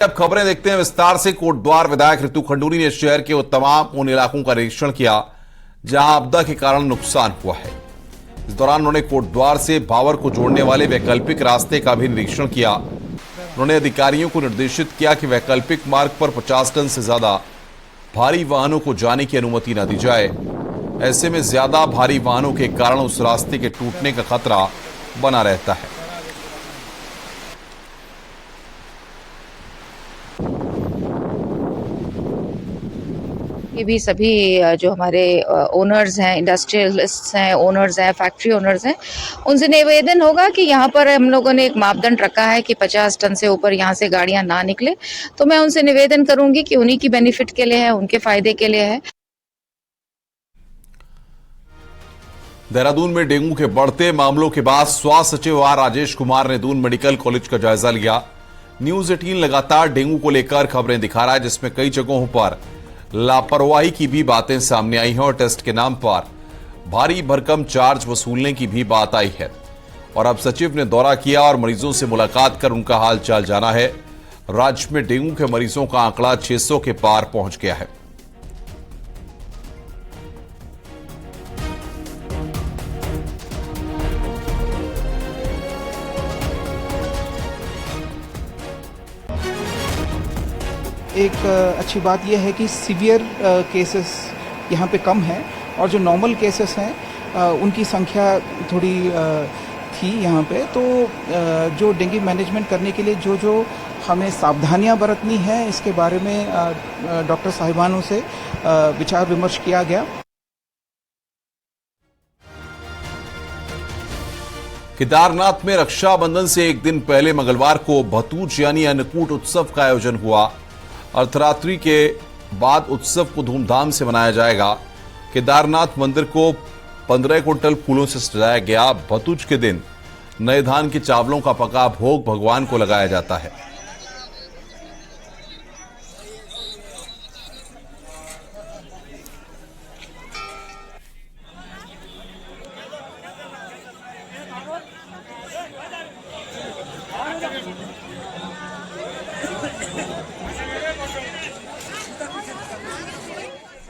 अब खबरें देखते हैं विस्तार से। कोटद्वार विधायक रितु खंडूरी ने शहर के तमाम उन इलाकों का निरीक्षण किया जहां आपदा के कारण नुकसान हुआ है। इस दौरान उन्होंने कोटद्वार से भावर को जोड़ने वाले वैकल्पिक रास्ते का भी निरीक्षण किया। उन्होंने अधिकारियों को निर्देशित किया कि वैकल्पिक मार्ग पर 50 टन से ज्यादा भारी वाहनों को जाने की अनुमति न दी जाए। ऐसे में ज्यादा भारी वाहनों के कारण उस रास्ते के टूटने का खतरा बना रहता है। ये भी सभी जो हमारे ओनर्स हैं, इंडस्ट्रियलिस्ट्स हैं, ओनर्स हैं, फैक्ट्री ओनर्स हैं, उनसे निवेदन होगा कि यहाँ पर हम लोगों ने एक मापदंड रखा है कि 50 टन से ऊपर यहाँ से गाड़ियाँ ना निकले। तो मैं उनसे निवेदन करूंगी कि उन्हीं की बेनिफिट के लिए है, उनके फायदे के लिए है। देहरादून में डेंगू के बढ़ते मामलों के बाद स्वास्थ्य सचिव आर राजेश कुमार ने दून मेडिकल कॉलेज का जायजा लिया। न्यूज 18 लगातार डेंगू को लेकर खबरें दिखा रहा है, जिसमें कई जगहों पर लापरवाही की भी बातें सामने आई हैं और टेस्ट के नाम पर भारी भरकम चार्ज वसूलने की भी बात आई है। और अब सचिव ने दौरा किया और मरीजों से मुलाकात कर उनका हाल चाल जाना है। राज्य में डेंगू के मरीजों का आंकड़ा 600 के पार पहुंच गया है। एक अच्छी बात यह है कि सीवियर केसेस यहाँ पे कम हैं और जो नॉर्मल केसेस हैं उनकी संख्या थोड़ी थी यहाँ पे। तो जो डेंगू मैनेजमेंट करने के लिए जो हमें सावधानियाँ बरतनी है, इसके बारे में डॉक्टर साहिबानों से विचार विमर्श किया गया। केदारनाथ में रक्षाबंधन से एक दिन पहले मंगलवार को भतूज यानी अन्नकूट उत्सव का आयोजन हुआ। अर्धरात्रि के बाद उत्सव को धूमधाम से मनाया जाएगा। केदारनाथ मंदिर को 15 कुंटल फूलों से सजाया गया। भतूज के दिन नए धान के चावलों का पका भोग भगवान को लगाया जाता है।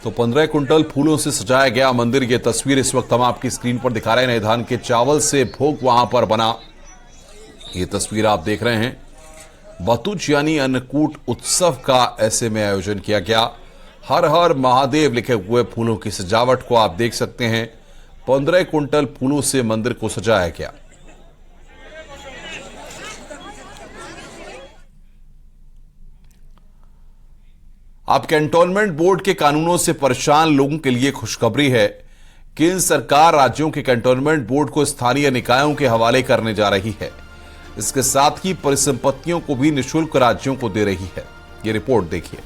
तो 15 कुंटल फूलों से सजाया गया मंदिर। ये तस्वीर इस वक्त हम आपकी स्क्रीन पर दिखा रहे हैं। नए धान के चावल से भोग वहां पर बना, ये तस्वीर आप देख रहे हैं। भतूज यानी अन्नकूट उत्सव का ऐसे में आयोजन किया गया। हर हर महादेव लिखे हुए फूलों की सजावट को आप देख सकते हैं। 15 कुंटल फूलों से मंदिर को सजाया गया। अब कैंटोनमेंट बोर्ड के कानूनों से परेशान लोगों के लिए खुशखबरी है। केंद्र सरकार राज्यों के कैंटोनमेंट बोर्ड को स्थानीय निकायों के हवाले करने जा रही है। इसके साथ ही परिसंपत्तियों को भी निःशुल्क राज्यों को दे रही है। ये रिपोर्ट देखिए।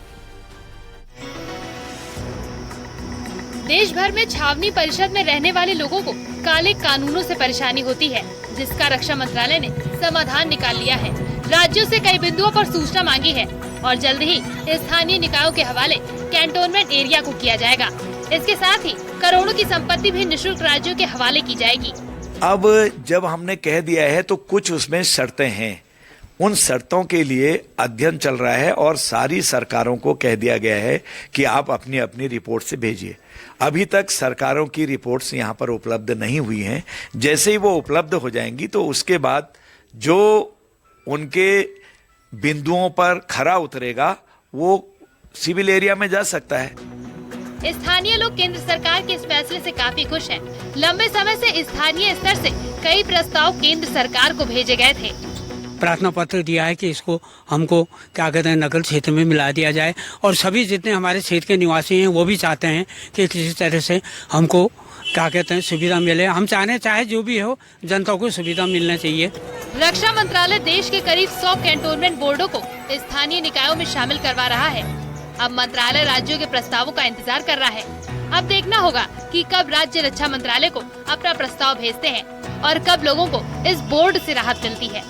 देश भर में छावनी परिषद में रहने वाले लोगों को काले कानूनों से परेशानी होती है, जिसका रक्षा मंत्रालय ने समाधान निकाल लिया है। राज्यों से कई बिंदुओं पर सूचना मांगी है और जल्द ही स्थानीय निकायों के हवाले कैंटोनमेंट एरिया को किया जाएगा। इसके साथ ही करोड़ों की संपत्ति भी निःशुल्क राज्यों के हवाले की जाएगी। अब जब हमने कह दिया है तो कुछ उसमें शर्तें हैं। उन शर्तों के लिए अध्ययन चल रहा है और सारी सरकारों को कह दिया गया है कि आप अपनी अपनी रिपोर्ट से भेजिए। अभी तक सरकारों की रिपोर्ट्स यहाँ पर उपलब्ध नहीं हुई हैं। जैसे ही वो उपलब्ध हो जाएंगी तो उसके बाद जो उनके बिंदुओं पर खरा उतरेगा वो सिविल एरिया में जा सकता है। स्थानीय लोग केंद्र सरकार के इस फैसले से काफी खुश हैं। लंबे समय से स्थानीय स्तर से कई प्रस्ताव केंद्र सरकार को भेजे गए थे। प्रार्थना पत्र दिया है कि इसको हमको क्या कहते हैं नगर क्षेत्र में मिला दिया जाए और सभी जितने हमारे क्षेत्र के निवासी हैं वो भी चाहते हैं कि किसी तरह से हमको क्या कहते हैं सुविधा मिले। हम चाहे जो भी हो जनता को सुविधा मिलना चाहिए। रक्षा मंत्रालय देश के करीब 100 कैंटोनमेंट बोर्डों को स्थानीय निकायों में शामिल करवा रहा है। अब मंत्रालय राज्यों के प्रस्तावों का इंतजार कर रहा है। अब देखना होगा कि कब राज्य रक्षा मंत्रालय को अपना प्रस्ताव भेजते हैं और कब लोगों को इस बोर्ड से राहत मिलती है।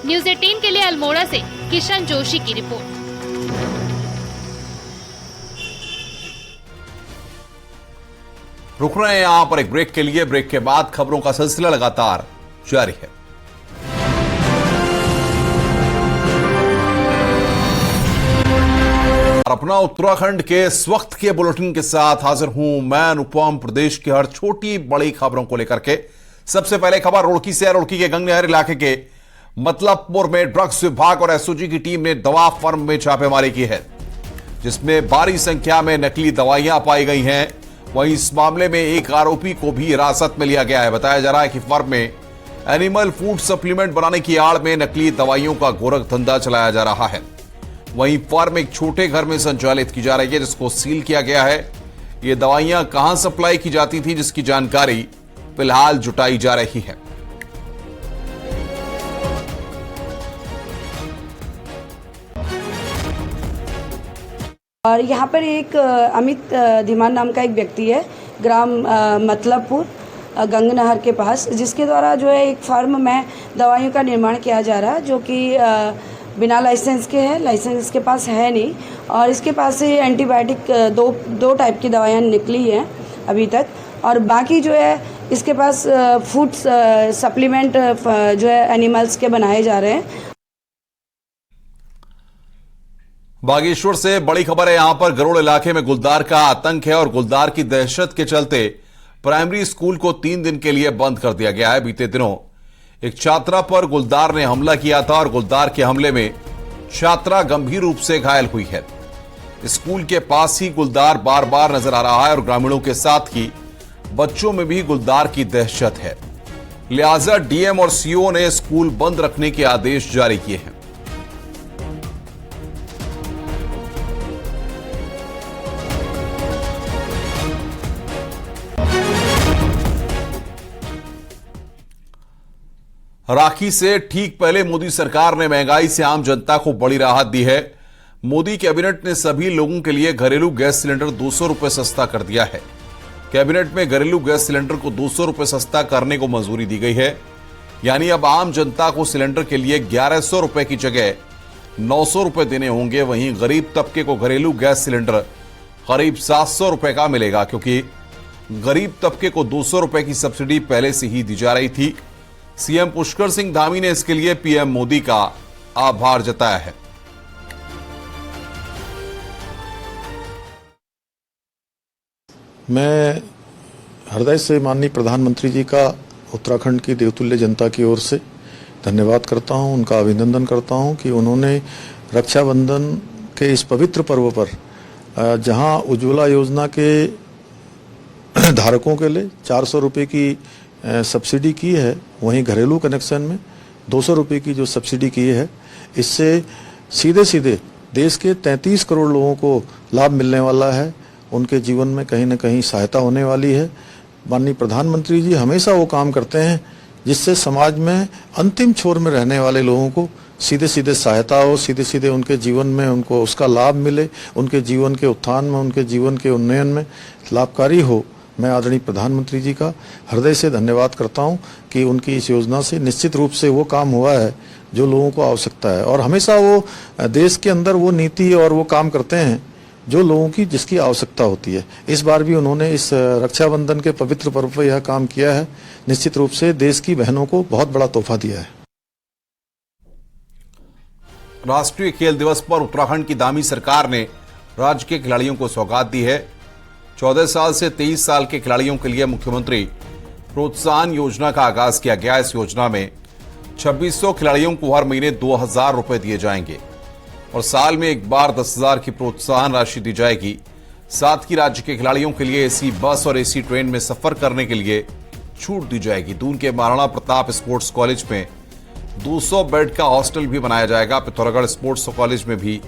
न्यूज 18 के लिए अल्मोड़ा से किशन जोशी की रिपोर्ट। रुक रहे हैं यहां पर एक ब्रेक के लिए। ब्रेक के बाद खबरों का सिलसिला लगातार जारी है। अपना उत्तराखंड के इस वक्त के बुलेटिन के साथ हाजिर हूं मैं अनुपम। प्रदेश की हर छोटी बड़ी खबरों को लेकर के सबसे पहले खबर रुड़की से। रुड़की के गंगनहर इलाके के मतलबपुर में ड्रग्स विभाग और एसओजी की टीम ने दवा फर्म में छापेमारी की है, जिसमें भारी संख्या में नकली दवाइयां पाई गई हैं। वहीं इस मामले में एक आरोपी को भी हिरासत में लिया गया है। बताया जा रहा है कि फर्म में एनिमल फूड सप्लीमेंट बनाने की आड़ में नकली दवाइयों का गोरख धंधा चलाया जा रहा है। वहीं फर्म एक छोटे घर में संचालित की जा रही है, जिसको सील किया गया है। ये दवाइयां कहां सप्लाई की जाती थी, जिसकी जानकारी फिलहाल जुटाई जा रही है। और यहाँ पर एक अमित धीमान नाम का एक व्यक्ति है, ग्राम मतलबपुर गंगनहर के पास, जिसके द्वारा जो है एक फर्म में दवाइयों का निर्माण किया जा रहा है, जो कि बिना लाइसेंस के है, लाइसेंस के पास है नहीं। और इसके पास से एंटीबायोटिक दो टाइप की दवाइयाँ निकली हैं अभी तक, और बाकी जो है इसके पास फूड सप्लीमेंट जो है एनिमल्स के बनाए जा रहे हैं। बागेश्वर से बड़ी खबर है। यहां पर गरुड़ इलाके में गुलदार का आतंक है और गुलदार की दहशत के चलते प्राइमरी स्कूल को 3 दिन के लिए बंद कर दिया गया है। बीते दिनों एक छात्रा पर गुलदार ने हमला किया था और गुलदार के हमले में छात्रा गंभीर रूप से घायल हुई है। स्कूल के पास ही गुलदार बार बार नजर आ रहा है और ग्रामीणों के साथ ही बच्चों में भी गुलदार की दहशत है। लिहाजा डीएम और सीओ ने स्कूल बंद रखने के आदेश जारी किए हैं। राखी से ठीक पहले मोदी सरकार ने महंगाई से आम जनता को बड़ी राहत दी है। मोदी कैबिनेट ने सभी लोगों के लिए घरेलू गैस सिलेंडर 200 रुपए सस्ता कर दिया है। कैबिनेट में घरेलू गैस सिलेंडर को 200 रुपए सस्ता करने को मंजूरी दी गई है। यानी अब आम जनता को सिलेंडर के लिए 1100 रुपए की जगह 900 रुपए देने होंगे। वहीं गरीब तबके को घरेलू गैस सिलेंडर करीब 700 रुपए का मिलेगा, क्योंकि गरीब तबके को 200 रुपए की सब्सिडी पहले से ही दी जा रही थी। सीएम पुष्कर सिंह धामी ने इसके लिए पीएम मोदी का आभार जताया है। मैं हृदय से माननीय प्रधानमंत्री जी का उत्तराखंड की देवतुल्य जनता की ओर से धन्यवाद करता हूं, उनका अभिनंदन करता हूं कि उन्होंने रक्षाबंधन के इस पवित्र पर्व पर जहां उज्ज्वला योजना के धारकों के लिए 400 रुपये की सब्सिडी की है, वहीं घरेलू कनेक्शन में 200 रुपये की जो सब्सिडी की है, इससे सीधे सीधे देश के 33 करोड़ लोगों को लाभ मिलने वाला है। उनके जीवन में कहीं न कहीं सहायता होने वाली है। माननीय प्रधानमंत्री जी हमेशा वो काम करते हैं जिससे समाज में अंतिम छोर में रहने वाले लोगों को सीधे सीधे सहायता हो, सीधे सीधे उनके जीवन में उनको उसका लाभ मिले, उनके जीवन के उत्थान में, उनके जीवन के उन्नयन में लाभकारी हो। मैं आदरणीय प्रधानमंत्री जी का हृदय से धन्यवाद करता हूं कि उनकी इस योजना से निश्चित रूप से वो काम हुआ है जो लोगों को आवश्यकता है, और हमेशा वो देश के अंदर वो नीति और वो काम करते हैं जो लोगों की जिसकी आवश्यकता होती है। इस बार भी उन्होंने इस रक्षाबंधन के पवित्र पर्व पर यह काम किया है। निश्चित रूप से देश की बहनों को बहुत बड़ा तोहफा दिया है। राष्ट्रीय खेल दिवस पर उत्तराखंड की दामी सरकार ने राज्य के खिलाड़ियों को सौगात दी है। 14 साल से 23 साल के खिलाड़ियों के लिए मुख्यमंत्री प्रोत्साहन योजना का आगाज किया गया। इस योजना में 2600 खिलाड़ियों को हर महीने 2000 रुपए दिए जाएंगे और साल में एक बार 10,000 की प्रोत्साहन राशि दी जाएगी। साथ ही राज्य के खिलाड़ियों के लिए एसी बस और एसी ट्रेन में सफर करने के लिए छूट दी जाएगी। दून के महाराणा प्रताप स्पोर्ट्स कॉलेज में 200 बेड का हॉस्टल भी बनाया जाएगा। पिथौरागढ़ स्पोर्ट्स कॉलेज में भी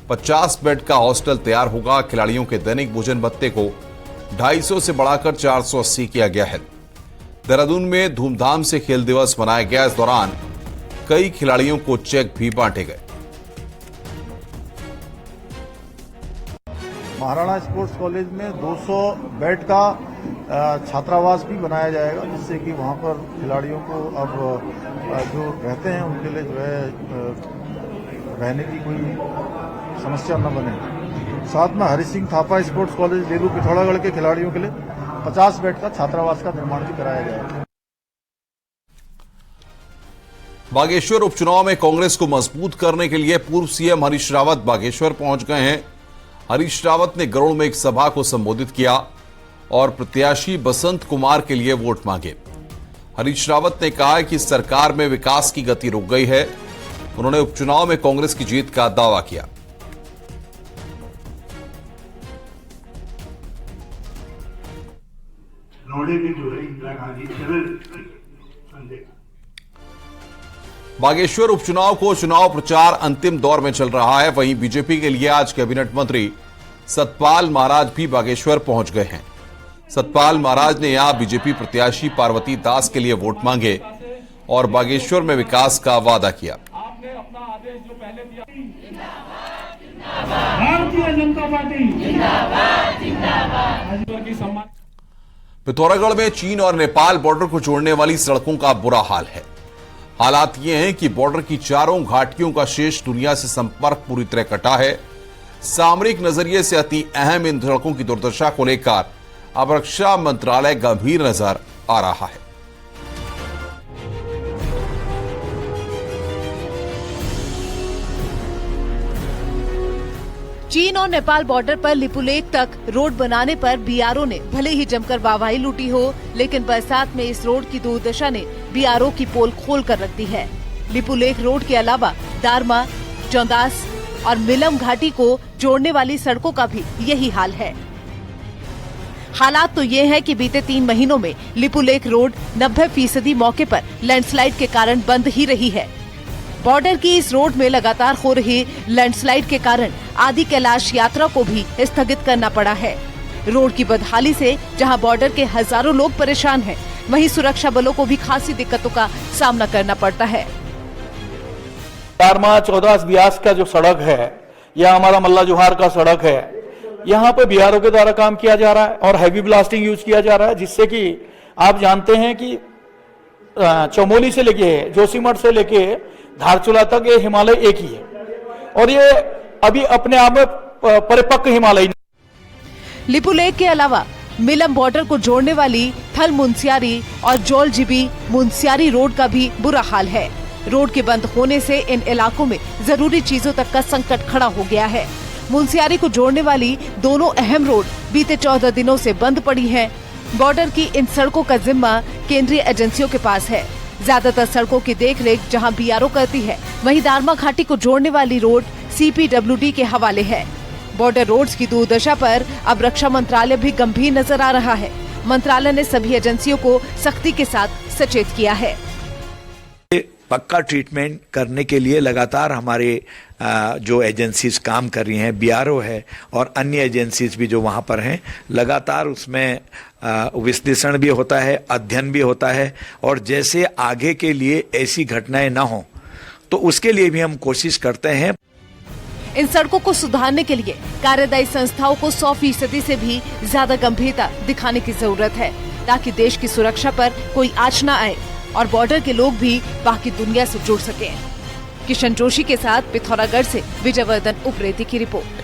50 बेड का हॉस्टल तैयार होगा। खिलाड़ियों के दैनिक भोजन भत्ते को 250 से बढ़ाकर 480 किया गया है। देहरादून में धूमधाम से खेल दिवस मनाया गया। इस दौरान कई खिलाड़ियों को चेक भी बांटे गए। महाराणा स्पोर्ट्स कॉलेज में 200 बेड का छात्रावास भी बनाया जाएगा, जिससे कि वहां पर खिलाड़ियों को अब जो रहते हैं उनके लिए जो है रहने की कोई समस्या न बने। साथ में हरि सिंह थापा स्पोर्ट्स कॉलेज डेरू पिथौरागढ़ के खिलाड़ियों के लिए 50 बेड का छात्रावास का निर्माण भी कराया जाएगा। बागेश्वर उपचुनाव में कांग्रेस को मजबूत करने के लिए पूर्व सीएम हरीश रावत बागेश्वर पहुंच गए हैं। हरीश रावत ने गरुड़ में एक सभा को संबोधित किया और प्रत्याशी बसंत कुमार के लिए वोट मांगे। हरीश रावत ने कहा कि सरकार में विकास की गति रुक गई है। उन्होंने उपचुनाव में कांग्रेस की जीत का दावा किया। बागेश्वर उपचुनाव को चुनाव प्रचार अंतिम दौर में चल रहा है। वहीं बीजेपी के लिए आज कैबिनेट मंत्री सतपाल महाराज भी बागेश्वर पहुंच गए हैं। सतपाल महाराज ने यहां बीजेपी प्रत्याशी पार्वती दास के लिए वोट मांगे और बागेश्वर में विकास का वादा किया। भारतीय जनता पार्टी पिथौरागढ़ में चीन और नेपाल बॉर्डर को जोड़ने वाली सड़कों का बुरा हाल है। हालात ये हैं कि बॉर्डर की चारों घाटियों का शेष दुनिया से संपर्क पूरी तरह कटा है। सामरिक नजरिए से अति अहम इन सड़कों की दुर्दशा को लेकर अब रक्षा मंत्रालय गंभीर नजर आ रहा है। चीन और नेपाल बॉर्डर पर लिपुलेख तक रोड बनाने पर बीआरओ ने भले ही जमकर वाहवाही लूटी हो, लेकिन बरसात में इस रोड की दुर्दशा ने बीआरओ की पोल खोल कर रख दी है। लिपुलेख रोड के अलावा दारमा, चौंदास और मिलम घाटी को जोड़ने वाली सड़कों का भी यही हाल है। हालात तो ये है कि बीते 3 महीनों में लिपुलेख रोड 90% मौके पर लैंडस्लाइड के कारण बंद ही रही है। बॉर्डर की इस रोड में लगातार हो रही लैंडस्लाइड के कारण आदि कैलाश यात्रा को भी स्थगित करना पड़ा है। रोड की बदहाली से जहां बॉर्डर के हजारों लोग परेशान हैं, वहीं सुरक्षा बलों को भी खासी दिक्कतों का सामना करना पड़ता है। दारमा, चौदास, ब्यास का जो सड़क है या हमारा मल्ला जोहार का सड़क है, यहाँ पे बीआरओ के द्वारा काम किया जा रहा है और हैवी ब्लास्टिंग यूज किया जा रहा है, जिससे कि आप जानते हैं कि चमोली से लेके जोशीमठ से लेके धारचूला तक ये हिमालय एक ही है और ये अभी अपने आप में परिपक्व हिमालय। लिपुलेख के अलावा मिलम बॉर्डर को जोड़ने वाली थल मुंसियारी और जोलजिबी मुंसियारी रोड का भी बुरा हाल है। रोड के बंद होने से इन इलाकों में जरूरी चीजों तक का संकट खड़ा हो गया है। मुंसियारी को जोड़ने वाली दोनों अहम रोड बीते 14 दिनों से बंद पड़ी हैं। बॉर्डर की इन सड़कों का जिम्मा केंद्रीय एजेंसियों के पास है। ज्यादातर सड़कों की देखरेख जहां बीआरओ करती है, वहीं दारमा घाटी को जोड़ने वाली रोड सीपीडब्ल्यूडी के हवाले है। बॉर्डर रोड्स की दुर्दशा पर अब रक्षा मंत्रालय भी गंभीर नजर आ रहा है। मंत्रालय ने सभी एजेंसियों को सख्ती के साथ सचेत किया है। पक्का ट्रीटमेंट करने के लिए लगातार हमारे जो एजेंसीज काम कर रही हैं, बीआरओ है और अन्य एजेंसीज भी जो वहाँ पर हैं, लगातार उसमें विश्लेषण भी होता है, अध्ययन भी होता है और जैसे आगे के लिए ऐसी घटनाएं ना हो तो उसके लिए भी हम कोशिश करते हैं। इन सड़कों को सुधारने के लिए कार्यदायी संस्थाओं को 100% से भी ज्यादा गंभीरता दिखाने की जरूरत है, ताकि देश की सुरक्षा पर कोई आंच न आए और बॉर्डर के लोग भी बाकी दुनिया से जुड़ सकें। किशन जोशी के साथ पिथौरागढ़ से विजयवर्धन उप्रेती की रिपोर्ट।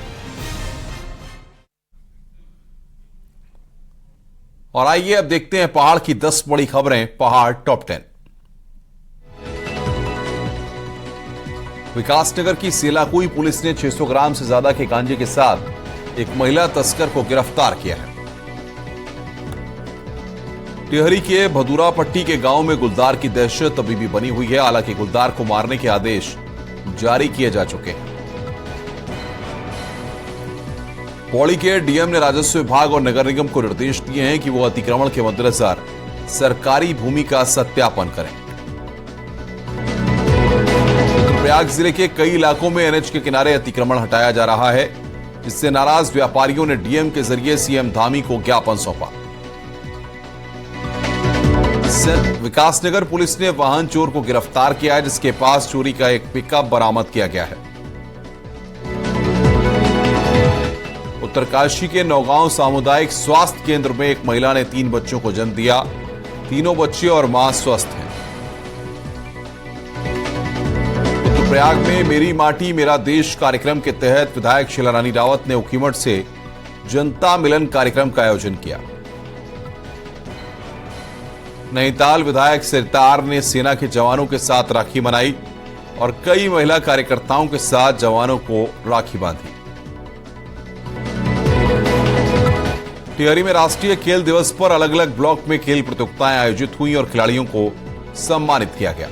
और आइए अब देखते हैं पहाड़ की 10 बड़ी खबरें। पहाड़ टॉप 10। विकासनगर की सेलाकुई पुलिस ने 600 ग्राम से ज्यादा के गांजे के साथ एक महिला तस्कर को गिरफ्तार किया है। टिहरी के भदूरा पट्टी के गांव में गुलदार की दहशत अभी भी बनी हुई है। हालांकि गुलदार को मारने के आदेश जारी किए जा चुके हैं। पौड़ी के डीएम ने राजस्व विभाग और नगर निगम को निर्देश दिए हैं कि वो अतिक्रमण के मद्देनजर सरकारी भूमि का सत्यापन करें। रुद्रप्रयाग जिले के कई इलाकों में एनएच के किनारे अतिक्रमण हटाया जा रहा है, जिससे नाराज व्यापारियों ने डीएम के जरिए सीएम धामी को ज्ञापन सौंपा। विकासनगर पुलिस ने वाहन चोर को गिरफ्तार किया है, जिसके पास चोरी का एक पिकअप बरामद किया गया है। उत्तरकाशी के नौगांव सामुदायिक स्वास्थ्य केंद्र में एक महिला ने 3 बच्चों को जन्म दिया। तीनों बच्चे और मां स्वस्थ हैं। रुद्रप्रयाग में मेरी माटी मेरा देश कार्यक्रम के तहत विधायक शीला रानी रावत ने ऊखीमठ से जनता मिलन कार्यक्रम का आयोजन किया। नैनीताल विधायक सिरतार ने सेना के जवानों के साथ राखी मनाई और कई महिला कार्यकर्ताओं के साथ जवानों को राखी बांधी। टिहरी में राष्ट्रीय खेल दिवस पर अलग अलग ब्लॉक में खेल प्रतियोगिताएं आयोजित हुई और खिलाड़ियों को सम्मानित किया गया।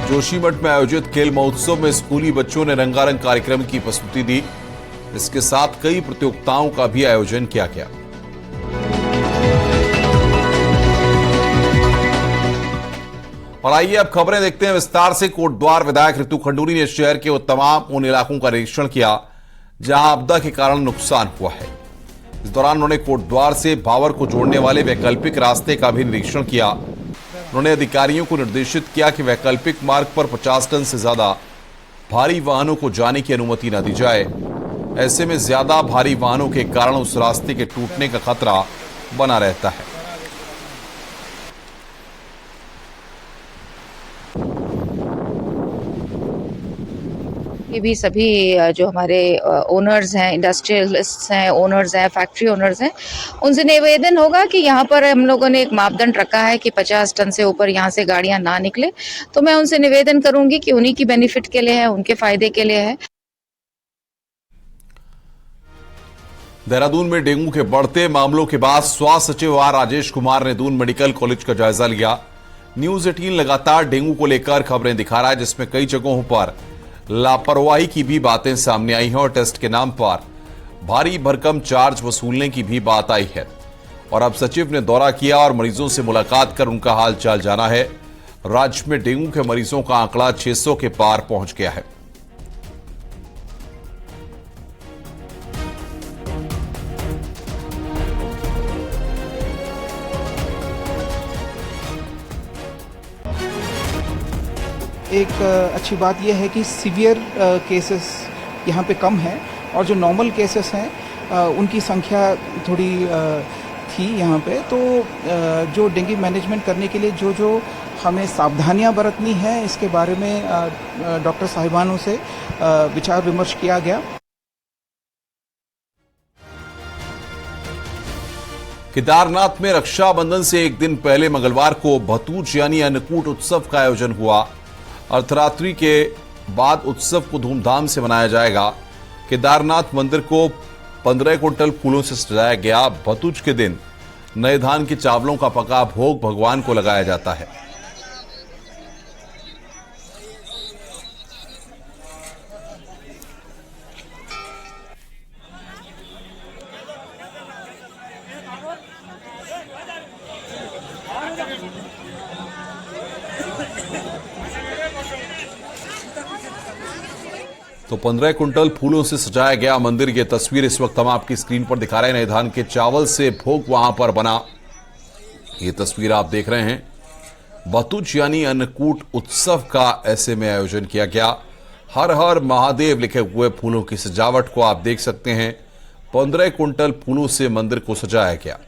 जोशीमठ में आयोजित खेल महोत्सव में स्कूली बच्चों ने रंगारंग कार्यक्रम की प्रस्तुति दी। इसके साथ कई प्रतियोगिताओं का भी आयोजन किया गया। और आइए अब खबरें देखते हैं विस्तार से। कोटद्वार विधायक रितु खंडूरी ने शहर के तमाम उन इलाकों का निरीक्षण किया जहां आपदा के कारण नुकसान हुआ है। इस दौरान उन्होंने कोटद्वार से भावर को जोड़ने वाले वैकल्पिक रास्ते का भी निरीक्षण किया। उन्होंने अधिकारियों को निर्देशित किया कि वैकल्पिक मार्ग पर 50 टन से ज्यादा भारी वाहनों को जाने की अनुमति न दी जाए। ऐसे में ज्यादा भारी वाहनों के कारण उस रास्ते के टूटने का खतरा बना रहता है। ये भी सभी जो हमारे ओनर्स हैं, इंडस्ट्रियलिस्ट हैं, ओनर्स हैं, फैक्ट्री ओनर्स हैं, उनसे निवेदन होगा कि यहाँ पर हम लोगों ने एक मापदंड रखा है कि 50 टन से ऊपर यहाँ से गाड़ियाँ ना निकले। तो मैं उनसे निवेदन करूंगी कि उन्हीं की बेनिफिट के लिए है, उनके फायदे के लिए है। देहरादून में डेंगू के बढ़ते मामलों के बाद स्वास्थ्य सचिव आर राजेश कुमार ने दून मेडिकल कॉलेज का जायजा लिया। न्यूज 18 लगातार डेंगू को लेकर खबरें दिखा रहा है, जिसमें कई जगहों पर लापरवाही की भी बातें सामने आई हैं और टेस्ट के नाम पर भारी भरकम चार्ज वसूलने की भी बात आई है। और अब सचिव ने दौरा किया और मरीजों से मुलाकात कर उनका हाल चाल जाना है। राज्य में डेंगू के मरीजों का आंकड़ा 600 के पार पहुंच गया है। एक अच्छी बात यह है कि सीवियर केसेस यहाँ पे कम हैं और जो नॉर्मल केसेस हैं उनकी संख्या थोड़ी थी यहाँ पे। तो जो डेंगू मैनेजमेंट करने के लिए जो हमें सावधानियाँ बरतनी है, इसके बारे में डॉक्टर साहिबानों से विचार विमर्श किया गया। केदारनाथ में रक्षाबंधन से एक दिन पहले मंगलवार को भतूज यानी अन्नकूट उत्सव का आयोजन हुआ। अर्धरात्रि के बाद उत्सव को धूमधाम से मनाया जाएगा। केदारनाथ मंदिर को 15 क्विंटल फूलों से सजाया गया। भतूज के दिन नए धान के चावलों का पका भोग भगवान को लगाया जाता है। तो 15 क्विंटल फूलों से सजाया गया मंदिर। ये तस्वीर इस वक्त हम आपकी स्क्रीन पर दिखा रहे हैं। नए धान के चावल से भोग वहां पर बना, ये तस्वीर आप देख रहे हैं। भतूज यानी अन्नकूट उत्सव का ऐसे में आयोजन किया गया। हर हर महादेव लिखे हुए फूलों की सजावट को आप देख सकते हैं। 15 क्विंटल फूलों से मंदिर को सजाया गया।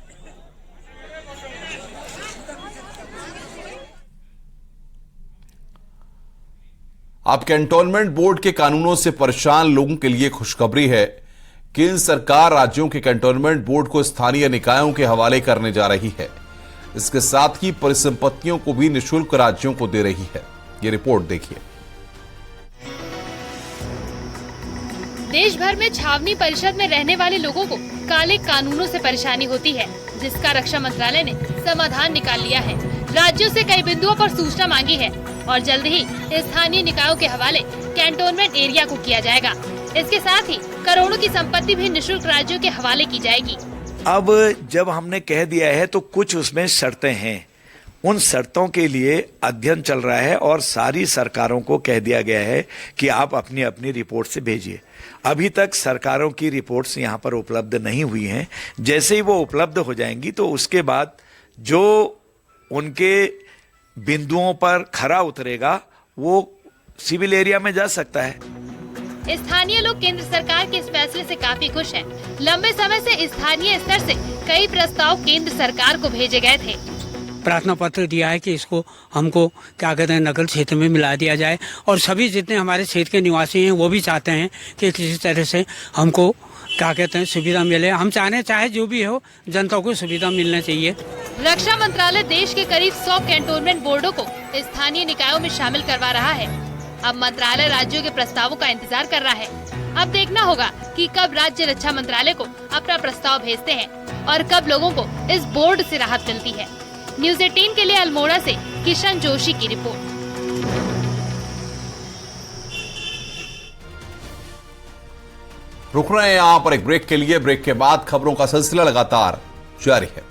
अब कैंटोनमेंट बोर्ड के कानूनों से परेशान लोगों के लिए खुशखबरी है। केंद्र सरकार राज्यों के कैंटोनमेंट बोर्ड को स्थानीय निकायों के हवाले करने जा रही है। इसके साथ ही परिसंपत्तियों को भी निःशुल्क राज्यों को दे रही है। ये रिपोर्ट देखिए। देश भर में छावनी परिषद में रहने वाले लोगों को काले कानूनों से परेशानी होती है, जिसका रक्षा मंत्रालय ने समाधान निकाल लिया है। राज्यों से कई बिंदुओं पर सूचना मांगी है और जल्द ही स्थानीय निकायों के हवाले कैंटोनमेंट एरिया को किया जाएगा। इसके साथ ही करोड़ों की संपत्ति भी निःशुल्क राज्यों के हवाले की जाएगी। अब जब हमने कह दिया है तो कुछ उसमें शर्तें हैं। उन शर्तों के लिए अध्ययन चल रहा है और सारी सरकारों को कह दिया गया है कि आप अपनी अपनी रिपोर्ट से भेजिए। अभी तक सरकारों की रिपोर्ट्स यहाँ पर उपलब्ध नहीं हुई हैं। जैसे ही वो उपलब्ध हो जाएंगी तो उसके बाद जो उनके बिंदुओं पर खरा उतरेगा वो सिविल एरिया में जा सकता है। स्थानीय लोग केंद्र सरकार के इस फैसले से काफी खुश हैं। लंबे समय से स्थानीय स्तर से कई प्रस्ताव केंद्र सरकार को भेजे गए थे। प्रार्थना पत्र दिया है कि इसको हमको क्या कहते हैं नगर क्षेत्र में मिला दिया जाए और सभी जितने हमारे क्षेत्र के निवासी हैं वो भी चाहते हैं कि किसी तरह से हमको क्या कहते हैं सुविधा मिले। हम चाहे जो भी हो जनता को सुविधा मिलना चाहिए। रक्षा मंत्रालय देश के करीब 100 कैंटोनमेंट बोर्डों को स्थानीय निकायों में शामिल करवा रहा है। अब मंत्रालय राज्यों के प्रस्तावों का इंतजार कर रहा है। अब देखना होगा कि कब राज्य रक्षा मंत्रालय को अपना प्रस्ताव भेजते हैं और कब लोगों को इस बोर्ड से राहत मिलती है। न्यूज़ 18 के लिए अल्मोड़ा से किशन जोशी की रिपोर्ट। रुक रहे हैं यहां पर एक ब्रेक के लिए। ब्रेक के बाद खबरों का सिलसिला लगातार जारी है।